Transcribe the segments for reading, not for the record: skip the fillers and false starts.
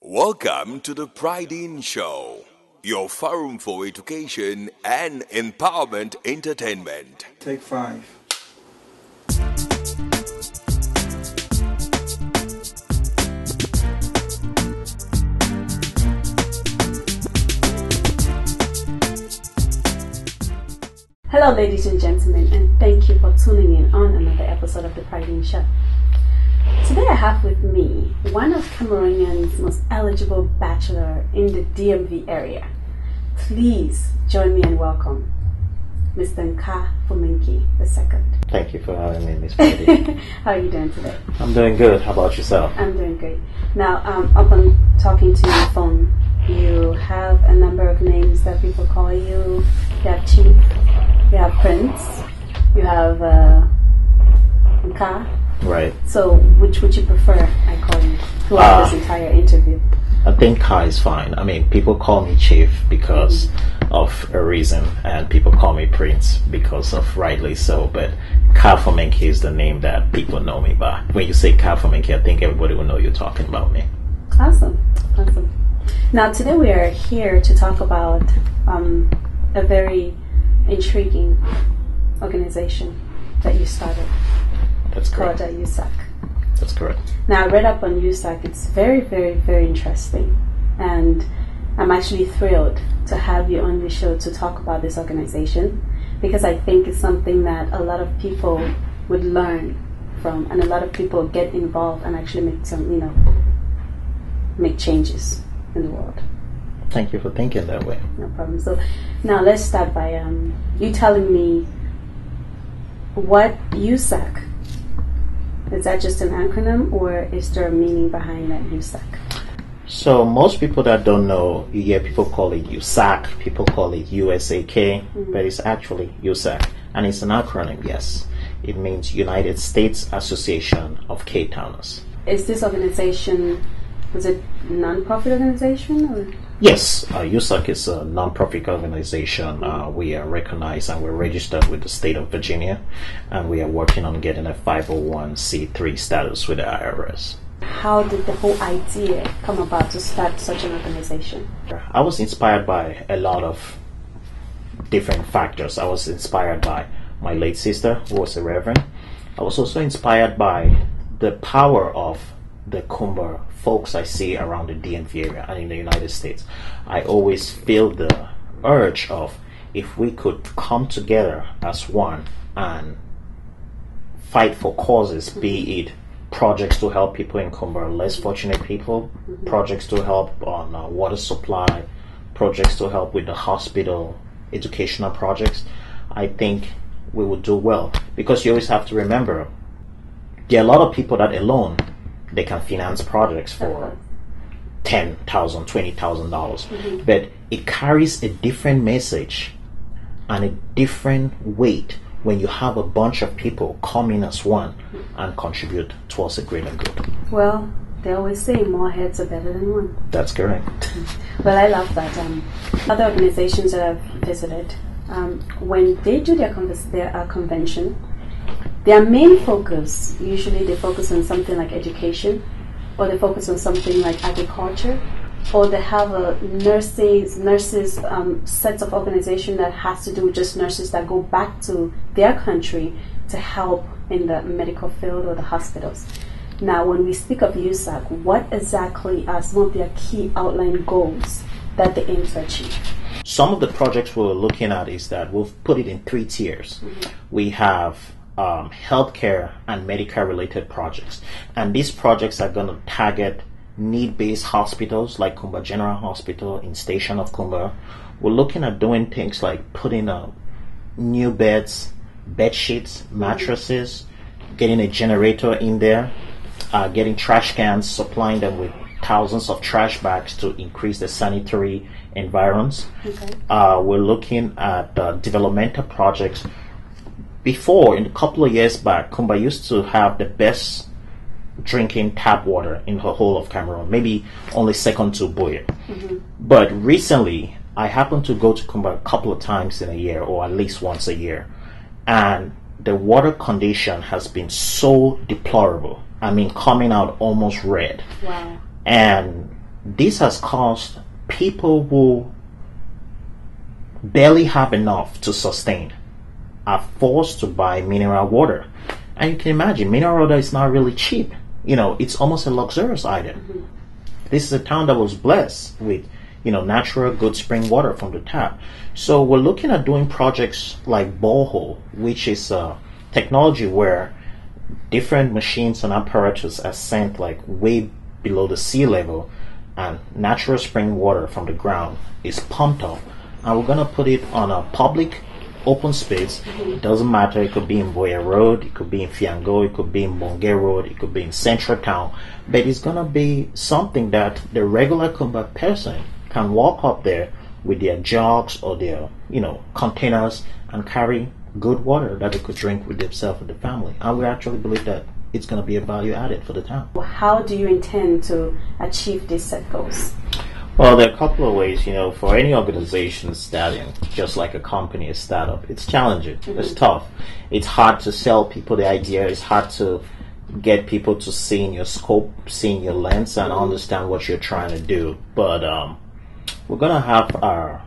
Welcome to the Pridine Show, your forum for education and empowerment entertainment. Take 5. Hello, ladies and gentlemen, and thank you for tuning in on another episode of the Pridine Show. Today I have with me one of Cameroonian's most eligible bachelor in the DMV area. Please join me and welcome Mr. Nka Fumenki II. Thank you for having me, Miss Pridine. How are you doing today? I'm doing good. How about yourself? I'm doing great. Now, upon talking to your phone, you have a number of names that people call you. You have Chief, you have Prince, you have Nka. Right. So, which would you prefer I call you throughout this entire interview? I think Ka is fine. I mean, people call me Chief because of a reason, and people call me Prince because of rightly so, but Ka Fumenki is the name that people know me by. When you say Ka Fumenki, I think everybody will know you're talking about me. Awesome. Now, today we are here to talk about a very intriguing organization that you started. That's correct. Called USAK. That's correct. Now, I read up on USAK. It's very, very, very interesting. And I'm actually thrilled to have you on the show to talk about this organization, because I think it's something that a lot of people would learn from, and a lot of people get involved and actually make some, make changes in the world. Thank you for thinking that way. No problem. So now let's start by you telling me what USAK. Is that just an acronym, or is there a meaning behind that USAK? So most people that don't know, you hear people call it USAK, people call it USAK, but it's actually USAK. And it's an acronym, yes. It means United States Association of Cape Towners. Is this organization, is it a non-profit organization? Or? Yes, USAK is a non-profit organization. We are recognized and we're registered with the state of Virginia, and we are working on getting a 501c3 status with the IRS. How did the whole idea come about to start such an organization? I was inspired by a lot of different factors. I was inspired by my late sister, who was a reverend. I was also inspired by the power of the Kumba folks I see around the DMV area and in the United States. I always feel the urge of, if we could come together as one and fight for causes, be it projects to help people in Kumba, less fortunate people, projects to help on water supply, projects to help with the hospital, educational projects, I think we would do well. Because you always have to remember, there are a lot of people that alone they can finance projects for $10,000, $20,000, but it carries a different message and a different weight when you have a bunch of people come in as one and contribute towards a greater good. Well, they always say more heads are better than one. That's correct. Well, I love that. Other organizations that I've visited, when they do their convention, their main focus, usually they focus on something like education, or they focus on something like agriculture, or they have a nurses sets of organization that has to do with just nurses that go back to their country to help in the medical field or the hospitals. Now, when we speak of USAK, what exactly are some of their key outline goals that they aim to achieve? Some of the projects we're looking at is that we've put it in 3 tiers. We have healthcare and Medicare related projects, and these projects are going to target need-based hospitals like Kumba General Hospital in Station of Kumba. We're looking at doing things like putting new beds, bed sheets, mattresses, getting a generator in there, getting trash cans, supplying them with thousands of trash bags to increase the sanitary environs. We're looking at developmental projects. Before, in a couple of years back, Kumba used to have the best drinking tap water in the whole of Cameroon, maybe only second to Boye. But recently, I happened to go to Kumba a couple of times in a year, or at least once a year, and the water condition has been so deplorable. I mean, coming out almost red. Wow. And this has caused people who barely have enough to sustain are forced to buy mineral water. And you can imagine, mineral water is not really cheap. It's almost a luxurious item. Mm-hmm. This is a town that was blessed with, natural good spring water from the tap. So we're looking at doing projects like borehole, which is technology where different machines and apparatus are sent like way below the sea level, and natural spring water from the ground is pumped up, and we're going to put it on a public open space. It doesn't matter. It could be in Boya Road, it could be in Fiango, it could be in Bonge Road, it could be in Central Town, but it's going to be something that the regular Kumba person can walk up there with their jugs or their containers and carry good water that they could drink with themselves and the family. And we actually believe that it's going to be a value added for the town. How do you intend to achieve these set goals? Well, there are a couple of ways. For any organization starting, just like a company, a startup, it's challenging. Mm-hmm. It's tough. It's hard to sell people the idea. It's hard to get people to see in your scope, see in your lens, and understand what you're trying to do. But we're going to have our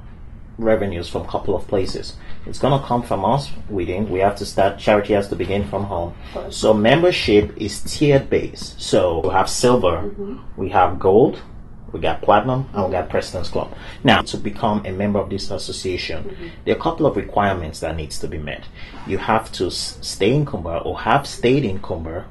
revenues from a couple of places. It's going to come from us within. We have to start. Charity has to begin from home. So membership is tiered based. So we have silver, we have gold, we got platinum, and we got President's Club. Now, to become a member of this association, there are a couple of requirements that needs to be met. You have to stay in Kumba or have stayed in Kumba.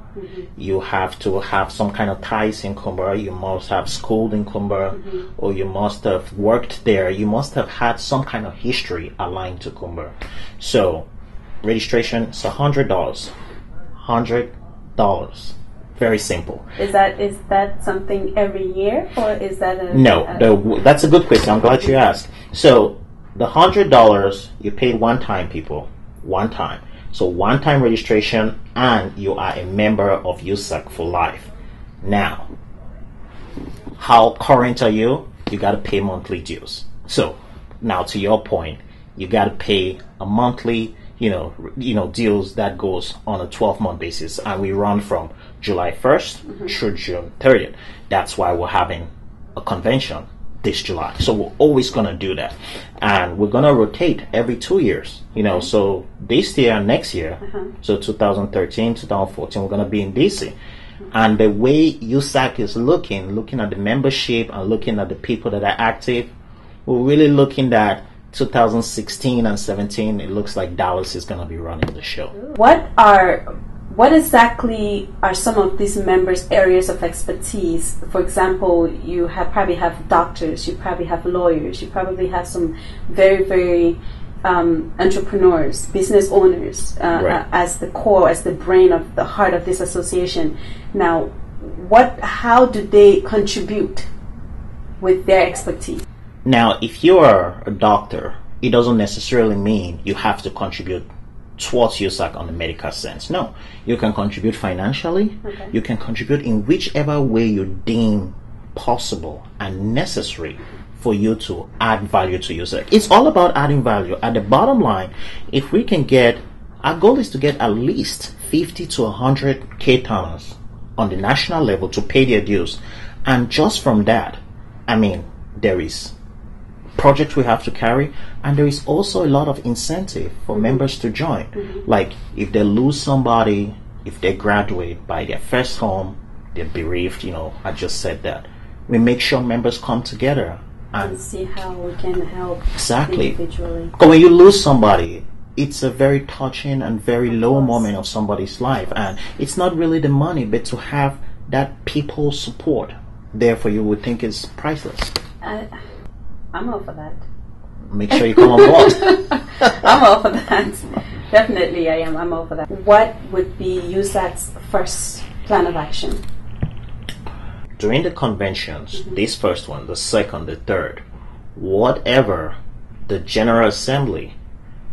You have to have some kind of ties in Kumba. You must have schooled in Kumba, or you must have worked there. You must have had some kind of history aligned to Kumba. So, registration is $100. $100. Very simple. Is that something every year, or is that a... No, that's a good question. I'm glad you asked. So the $100 you paid one time, people. One time. So one time registration, and you are a member of USAK for life. Now, how current are you? You got to pay monthly dues. So now to your point, you got to pay a monthly deals that goes on a 12-month basis, and we run from July 1st through June 30th. That's why we're having a convention this July. So we're always going to do that, and we're going to rotate every 2 years. So this year and next year, so 2013, 2014, we're going to be in DC. And the way USAK is looking at the membership and looking at the people that are active, we're really looking at 2016 and 17. It looks like Dallas is going to be running the show. What exactly are some of these members' areas of expertise? For example, you probably have doctors, you probably have lawyers, you probably have some very, very entrepreneurs, business owners Right. As the core, as the brain of the heart of this association. Now, how do they contribute with their expertise? Now, if you are a doctor, it doesn't necessarily mean you have to contribute towards USAK on the medical sense. No, you can contribute financially. Okay. You can contribute in whichever way you deem possible and necessary for you to add value to USAK. It's all about adding value. At the bottom line, if we can our goal is to get at least 50 to 100 K-tonners on the national level to pay their dues. And just from that, there is projects we have to carry, and there is also a lot of incentive for members to join. Like if they lose somebody, if they graduate by their first home, they're bereaved, I just said that. We make sure members come together and see how we can help individually. Because when you lose somebody, it's a very touching and very low moment of somebody's life, and it's not really the money, but to have that people support there for you would think is priceless. I'm all for that. Make sure you come on board. I'm all for that. Definitely, I am. I'm all for that. What would be USAK's first plan of action? During the conventions, this first one, the second, the third, whatever the General Assembly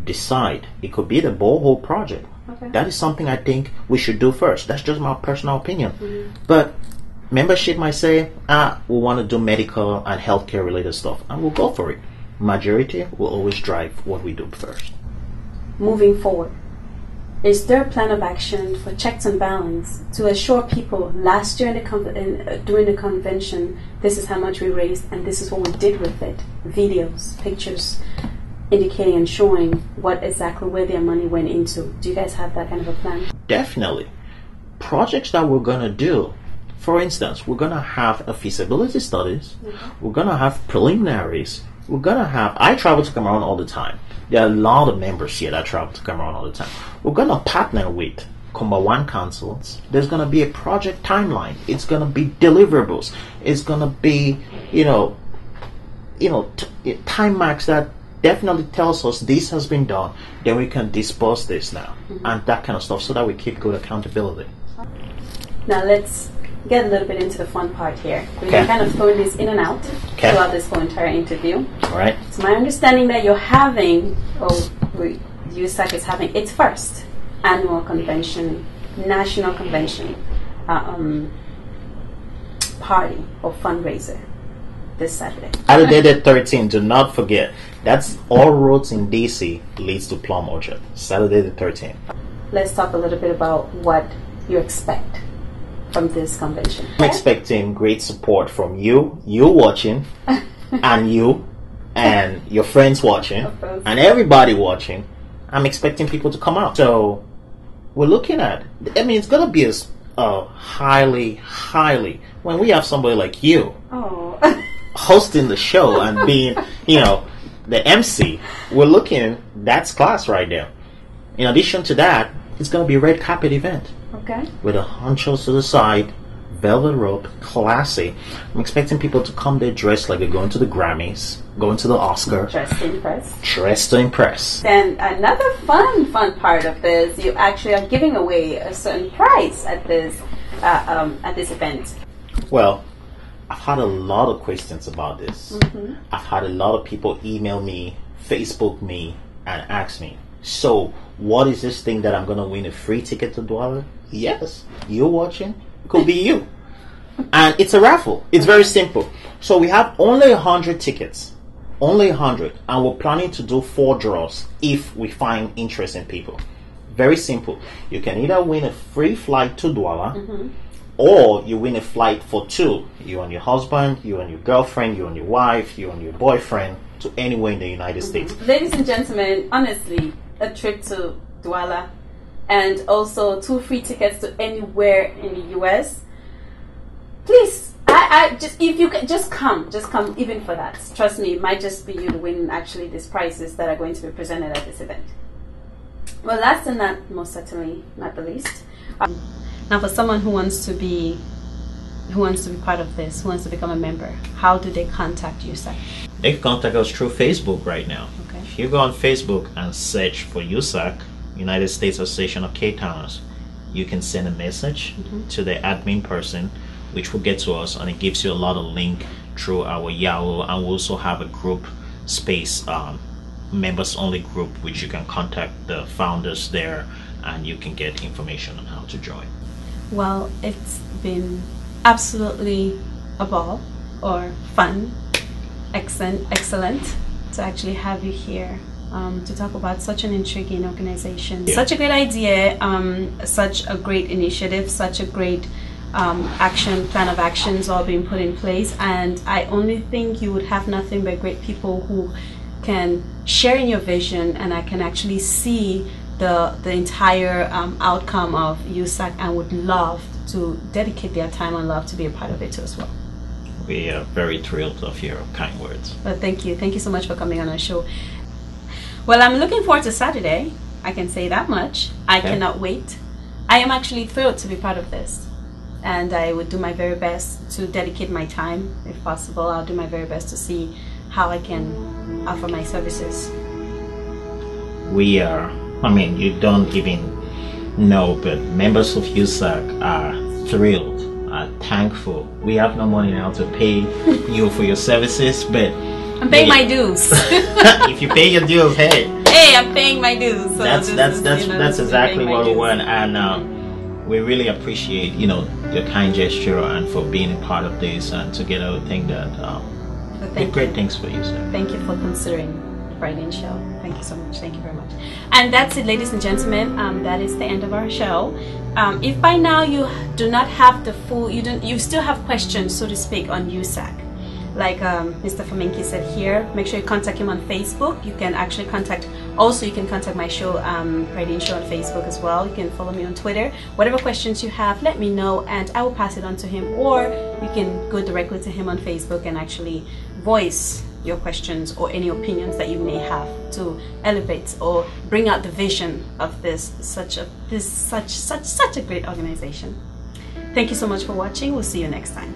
decide, it could be the borehole project. Okay. That is something I think we should do first. That's just my personal opinion. But membership might say, we want to do medical and healthcare related stuff, and we'll go for it. Majority will always drive what we do first. Moving forward, is there a plan of action for checks and balance to assure people last year during the convention, this is how much we raised and this is what we did with it? Videos, pictures, indicating and showing what exactly where their money went into. Do you guys have that kind of a plan? Definitely. Projects that we're going to do, for instance, we're going to have a feasibility studies, we're going to have preliminaries, we're going to have, I travel to Cameroon all the time. There are a lot of members here that travel to Cameroon all the time. We're going to partner with Kumba One councils. There's going to be a project timeline. It's going to be deliverables. It's going to be, time marks that definitely tells us this has been done. Then we can disperse this now and that kind of stuff so that we keep good accountability. Now let's get a little bit into the fun part here. We've been kind of throwing this in and out throughout this whole entire interview. All right. It's my understanding that you're having, USAK is having its first annual convention, national convention party or fundraiser this Saturday. Saturday the 13th, do not forget. That's all roads in DC leads to Plum Orchard. Saturday the 13th. Let's talk a little bit about what you expect from this convention. I'm expecting great support from you watching, and you, and your friends watching, and everybody watching. I'm expecting people to come out. So we're looking at, it's going to be a highly, when we have somebody like you hosting the show and being, the MC, we're looking, that's class right there. In addition to that, it's going to be a red carpet event. Okay. With a honchos to the side, velvet rope, classy. I'm expecting people to come there dressed like they're going to the Grammys, going to the Oscar. Dressed to impress. Dressed to impress. And another fun part of this, you actually are giving away a certain prize at this event. Well, I've had a lot of questions about this. I've had a lot of people email me, Facebook me, and ask me, so what is this thing that I'm going to win a free ticket to Douala? Yes, you're watching. It could be you. And it's a raffle. It's very simple. So we have only 100 tickets. Only 100. And we're planning to do 4 draws if we find interest in people. Very simple. You can either win a free flight to Douala, or you win a flight for 2. You and your husband, you and your girlfriend, you and your wife, you and your boyfriend, to anywhere in the United States. Ladies and gentlemen, honestly, a trip to Douala and also 2 free tickets to anywhere in the US. Please, I just, if you can, just come even for that. Trust me, it might just be you to win actually these prizes that are going to be presented at this event. Well, last and not most certainly not the least. Now, for someone who wants to be part of this, who wants to become a member, how do they contact USAK? They can contact us through Facebook right now. Okay. If you go on Facebook and search for USAK, United States Association of Cape Towners, you can send a message to the admin person, which will get to us, and it gives you a lot of link through our Yahoo, and we also have a group space, members only group, which you can contact the founders there, and you can get information on how to join. Well, it's been absolutely a ball, or fun, excellent to actually have you here to talk about such an intriguing organization, such a great idea, such a great initiative, such a great plan of actions all being put in place. And I only think you would have nothing but great people who can share in your vision, and I can actually see the entire outcome of USAK, and would love to dedicate their time and love to be a part of it too as well. We are very thrilled of your kind words. Well, thank you so much for coming on our show. Well, I'm looking forward to Saturday, I can say that much. I cannot wait. I am actually thrilled to be part of this, and I would do my very best to dedicate my time. If possible, I'll do my very best to see how I can offer my services. We are, you don't even know, but members of USAK are thrilled, are thankful. We have no money now to pay you for your services, but I'm paying my dues. If you pay your dues, hey, I'm paying my dues. So that's exactly what we want, and we really appreciate your kind gesture and for being a part of this, and together we think that great things for you, sir. Thank you for considering Pridine show. Thank you so much. Thank you very much. And that's it, ladies and gentlemen. That is the end of our show. If by now you do not have the full, you still have questions, so to speak, on USAK, like Mr. Fomenki said here, make sure you contact him on Facebook. You can actually contact my show, Pridine Show, on Facebook as well. You can follow me on Twitter. Whatever questions you have, let me know and I will pass it on to him, or you can go directly to him on Facebook and actually voice your questions or any opinions that you may have to elevate or bring out the vision of such a great organization. Thank you so much for watching. We'll see you next time.